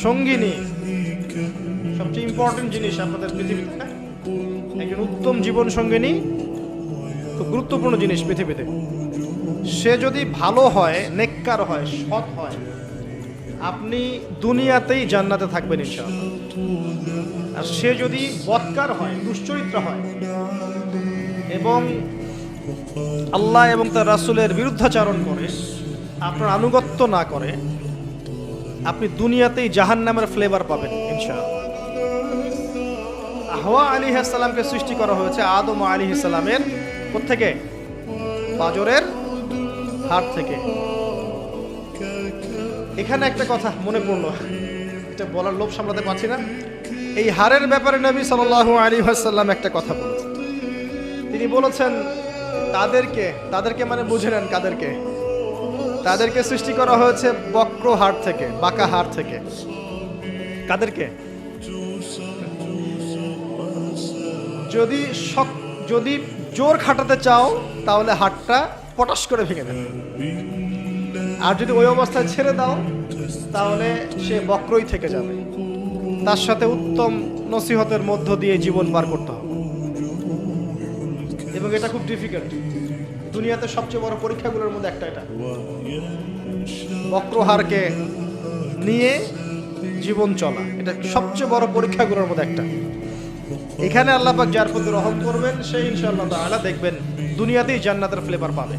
সঙ্গিনী সবচেয়ে ইম্পর্টেন্ট জিনিস আপনাদের পৃথিবীতে। একজন উত্তম জীবন সঙ্গিনী খুব গুরুত্বপূর্ণ জিনিস পৃথিবীতে। সে যদি ভালো হয়, নেককার হয়, সৎ হয়, আপনি দুনিয়াতেই জান্নাতে থাকবেন ইনশাআল্লাহ। আর সে যদি বদকার হয়, দুশ্চরিত্র হয় এবং আল্লাহ এবং তার রাসূলের বিরুদ্ধাচরণ করে, আপনার আনুগত্য না করে, আপনি দুনিয়াতেই জাহান্নামের ফ্লেভার পাবেন ইনশাআল্লাহ। হাওয়া আলাইহিস সালামকে সৃষ্টি করা হয়েছে আদম আলাইহিস সালামের কোত্থেকে? পাঁজরের হাড় থেকে। এখানে একটা কথা মনে পড়লো, এটা বলার লোভ সামলাতে পারছি না। এই হাড়ের ব্যাপারে নবী সাল্লাল্লাহু আলাইহি ওয়াসাল্লাম একটা কথা বলেছেন। তিনি বলেছেন তাদেরকে মানে বুঝে নেন কাদেরকে? তাদেরকে সৃষ্টি করা হয়েছে বক্র হাড় থেকে, বাঁকা হাড় থেকে। কাদেরকে? যদি জোর খাটাতে চাও তাহলে হাড়টা পটাশ করে ভেঙে দেবে, আর যদি ওই অবস্থায় ছেড়ে দাও তাহলে সে বক্রই থেকে যাবে। তার সাথে উত্তম নসিহতের মধ্য দিয়ে জীবন পার করতে হবে, এবং এটা খুব ডিফিকাল্ট। দুনিয়াতে সবচেয়ে বড় পরীক্ষাগুলোর মধ্যে একটা এটা, বক্রহারকে নিয়ে জীবন চলা। এটা সবচেয়ে বড় পরীক্ষাগুলোর মধ্যে একটা। এখানে আল্লাহ পাক যার প্রতি রহম করবেন সে ইনশাআল্লাহ তাআলা দেখবেন দুনিয়াতেই জান্নাতের ফ্লেভার পাবে।